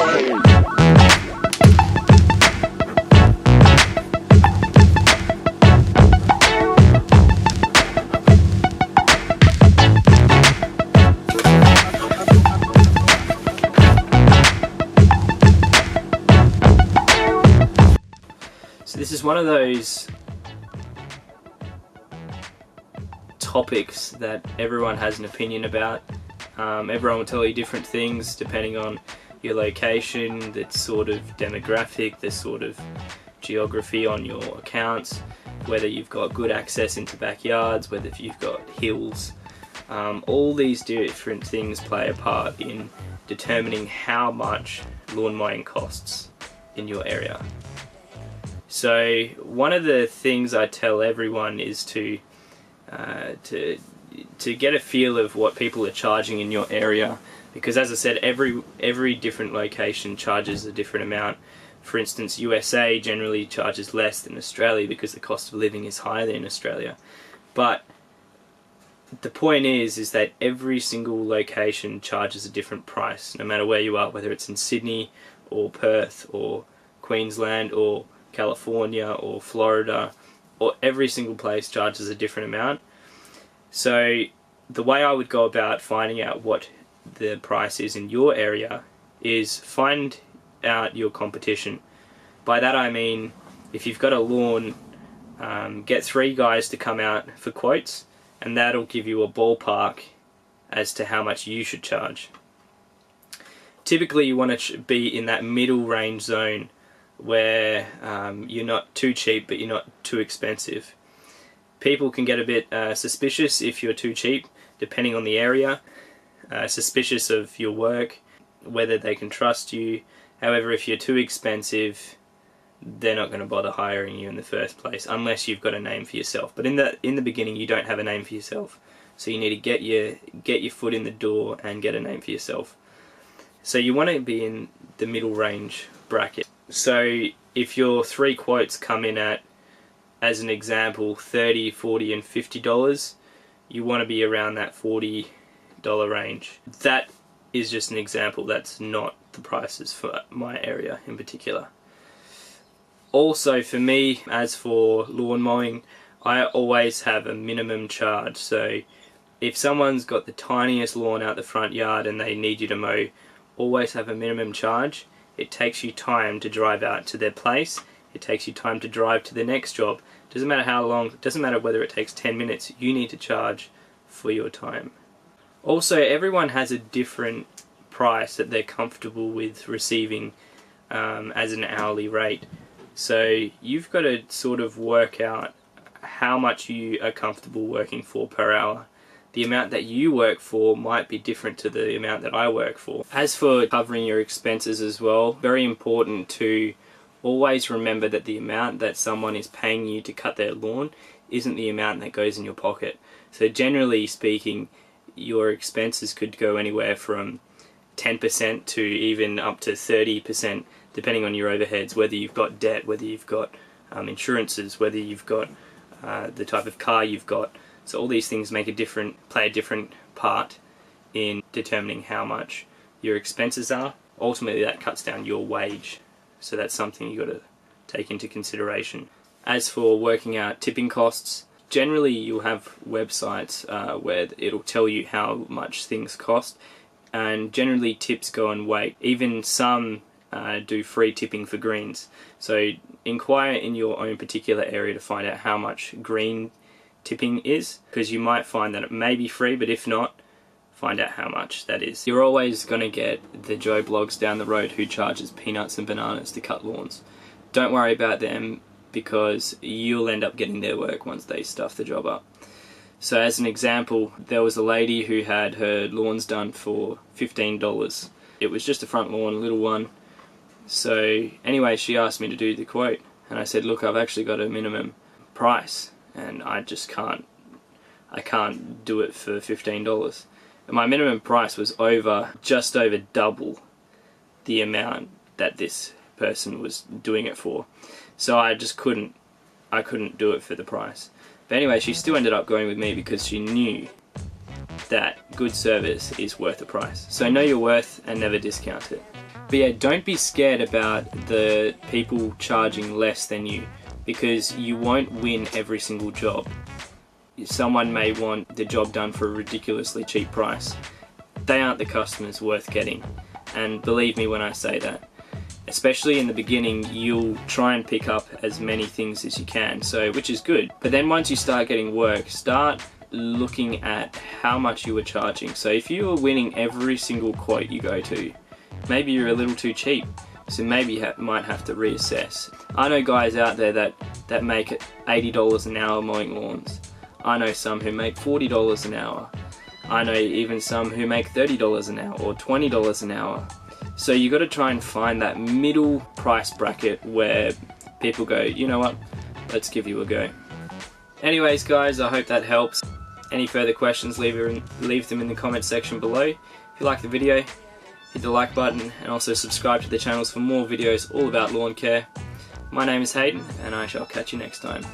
So this is one of those topics that everyone has an opinion about. Everyone will tell you different things depending on your location, the sort of demographic, the sort of geography on your accounts, whether you've got good access into backyards, whether you've got hills. All these different things play a part in determining how much lawn mowing costs in your area. So one of the things I tell everyone is to get a feel of what people are charging in your area, because as I said, every different location charges a different amount. For instance, USA generally charges less than Australia because the cost of living is higher than in Australia. But the point is that every single location charges a different price, no matter where you are, whether it's in Sydney or Perth or Queensland or California or Florida, or every single place charges a different amount. So the way I would go about finding out what the price is in your area is find out your competition. By that I mean, if you've got a lawn, get 3 guys to come out for quotes, and that'll give you a ballpark as to how much you should charge. Typically you want to be in that middle range zone where you're not too cheap but you're not too expensive. People can get a bit suspicious if you're too cheap, depending on the area, suspicious of your work, whether they can trust you. However, if you're too expensive, they're not going to bother hiring you in the first place unless you've got a name for yourself. But in the beginning you don't have a name for yourself, so you need to get your foot in the door and get a name for yourself. So you want to be in the middle range bracket. So if your 3 quotes come in at, as an example, $30, $40 and $50, you want to be around that $40 range. That is just an example, that's not the prices for my area in particular. Also for me, as for lawn mowing, I always have a minimum charge. So if someone's got the tiniest lawn out the front yard and they need you to mow, always have a minimum charge. It takes you time to drive out to their place. It takes you time to drive to the next job. Doesn't matter how long, doesn't matter whether it takes 10 minutes, you need to charge for your time. Also, everyone has a different price that they're comfortable with receiving as an hourly rate. So you've got to sort of work out how much you are comfortable working for per hour. The amount that you work for might be different to the amount that I work for. As for covering your expenses as well, very important to always remember that the amount that someone is paying you to cut their lawn isn't the amount that goes in your pocket. So generally speaking, your expenses could go anywhere from 10% to even up to 30%, depending on your overheads, whether you've got debt, whether you've got insurances, whether you've got the type of car you've got. So all these things play a different part in determining how much your expenses are. Ultimately that cuts down your wage, so that's something you've got to take into consideration. As for working out tipping costs, generally you'll have websites where it'll tell you how much things cost, and generally tips go on weight. Even some do free tipping for greens. So inquire in your own particular area to find out how much green tipping is, because you might find that it may be free, but if not, find out how much that is. You're always going to get the Joe Blogs down the road who charges peanuts and bananas to cut lawns. Don't worry about them, because you'll end up getting their work once they stuff the job up. So as an example, there was a lady who had her lawns done for $15. It was just a front lawn, a little one. So anyway, she asked me to do the quote, and I said, look, I've actually got a minimum price, and I can't do it for $15. And my minimum price was just over double the amount that this person was doing it for. So I couldn't do it for the price. But anyway, she still ended up going with me because she knew that good service is worth the price. So know your worth and never discount it. But yeah, don't be scared about the people charging less than you, because you won't win every single job. Someone may want the job done for a ridiculously cheap price. They aren't the customers worth getting, and believe me when I say that. Especially in the beginning, you'll try and pick up as many things as you can, so which is good. But then once you start getting work, start looking at how much you were charging. So if you were winning every single quote you go to, maybe you're a little too cheap, so maybe you might have to reassess. I know guys out there that make $80 an hour mowing lawns. I know some who make $40 an hour. I know even some who make $30 an hour or $20 an hour. So you got to try and find that middle price bracket where people go, you know what, let's give you a go. Anyways guys, I hope that helps. Any further questions, leave them in the comment section below. If you like the video, hit the like button and also subscribe to the channels for more videos all about lawn care. My name is Hayden and I shall catch you next time.